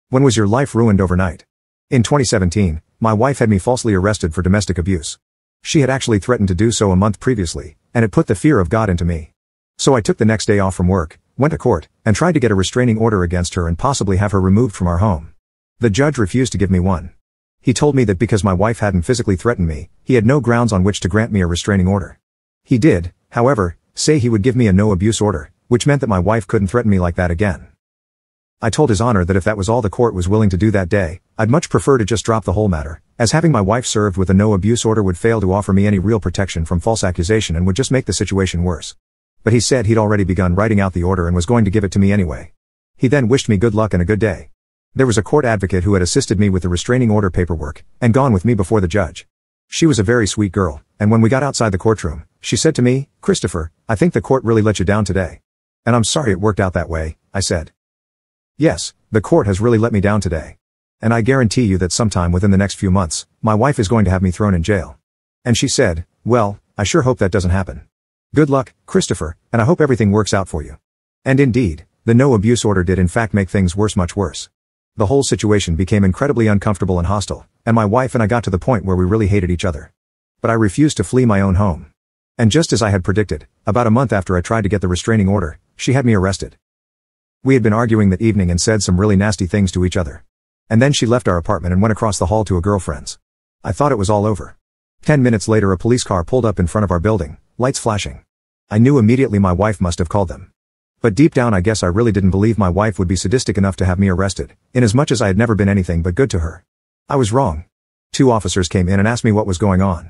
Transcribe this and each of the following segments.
When was your life ruined overnight? In 2017, my wife had me falsely arrested for domestic abuse. She had actually threatened to do so a month previously, and it put the fear of God into me. So I took the next day off from work, went to court, and tried to get a restraining order against her and possibly have her removed from our home. The judge refused to give me one. He told me that because my wife hadn't physically threatened me, he had no grounds on which to grant me a restraining order. He did, however, say he would give me a no-abuse order, which meant that my wife couldn't threaten me like that again. I told His Honor that if that was all the court was willing to do that day, I'd much prefer to just drop the whole matter, as having my wife served with a no-abuse order would fail to offer me any real protection from false accusation and would just make the situation worse. But he said he'd already begun writing out the order and was going to give it to me anyway. He then wished me good luck and a good day. There was a court advocate who had assisted me with the restraining order paperwork, and gone with me before the judge. She was a very sweet girl, and when we got outside the courtroom, she said to me, "Christopher, I think the court really let you down today." "And I'm sorry it worked out that way," I said. "Yes, the court has really let me down today. And I guarantee you that sometime within the next few months, my wife is going to have me thrown in jail." And she said, "Well, I sure hope that doesn't happen. Good luck, Christopher, and I hope everything works out for you." And indeed, the no-abuse order did in fact make things worse, much worse. The whole situation became incredibly uncomfortable and hostile, and my wife and I got to the point where we really hated each other. But I refused to flee my own home. And just as I had predicted, about a month after I tried to get the restraining order, she had me arrested. We had been arguing that evening and said some really nasty things to each other. And then she left our apartment and went across the hall to a girlfriend's. I thought it was all over. 10 minutes later a police car pulled up in front of our building, lights flashing. I knew immediately my wife must have called them. But deep down I guess I really didn't believe my wife would be sadistic enough to have me arrested, inasmuch as I had never been anything but good to her. I was wrong. 2 officers came in and asked me what was going on.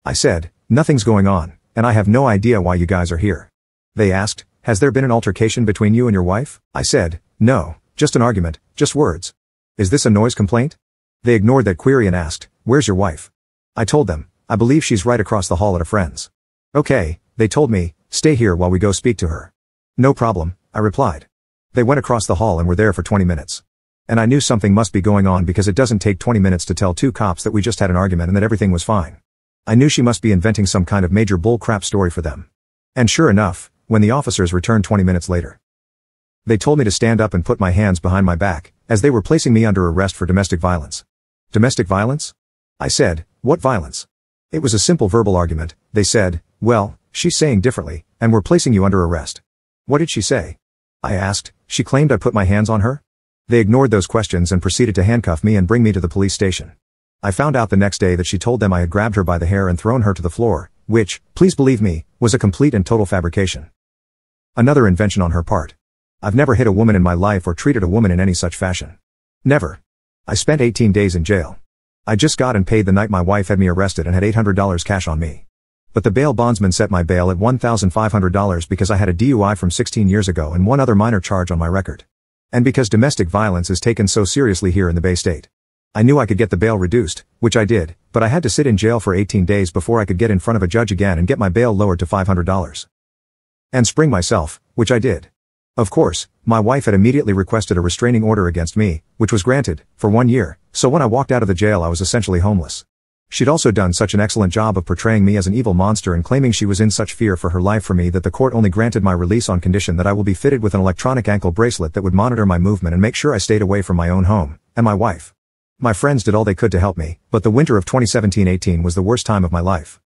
I said, "Nothing's going on, and I have no idea why you guys are here." They asked, "Has there been an altercation between you and your wife?" I said, "No, just an argument, just words." "Is this a noise complaint?" They ignored that query and asked, "Where's your wife?" I told them, "I believe she's right across the hall at a friend's." "Okay," they told me, "stay here while we go speak to her." "No problem," I replied. They went across the hall and were there for 20 minutes. And I knew something must be going on because it doesn't take 20 minutes to tell 2 cops that we just had an argument and that everything was fine. I knew she must be inventing some kind of major bull crap story for them. And sure enough, when the officers returned 20 minutes later, they told me to stand up and put my hands behind my back, as they were placing me under arrest for domestic violence. Domestic violence? I said, "What violence?" "It was a simple verbal argument," they said. "Well, she's saying differently, and we're placing you under arrest." "What did she say?" I asked. "She claimed I put my hands on her?" They ignored those questions and proceeded to handcuff me and bring me to the police station. I found out the next day that she told them I had grabbed her by the hair and thrown her to the floor, which, please believe me, was a complete and total fabrication. Another invention on her part. I've never hit a woman in my life or treated a woman in any such fashion. Never. I spent 18 days in jail. I just got and paid the night my wife had me arrested and had $800 cash on me. But the bail bondsman set my bail at $1,500 because I had a DUI from 16 years ago and one other minor charge on my record. And because domestic violence is taken so seriously here in the Bay State. I knew I could get the bail reduced, which I did, but I had to sit in jail for 18 days before I could get in front of a judge again and get my bail lowered to $500. And spring myself, which I did. Of course, my wife had immediately requested a restraining order against me, which was granted, for 1 year, so when I walked out of the jail I was essentially homeless. She'd also done such an excellent job of portraying me as an evil monster and claiming she was in such fear for her life for me that the court only granted my release on condition that I will be fitted with an electronic ankle bracelet that would monitor my movement and make sure I stayed away from my own home, and my wife. My friends did all they could to help me, but the winter of 2017-18 was the worst time of my life.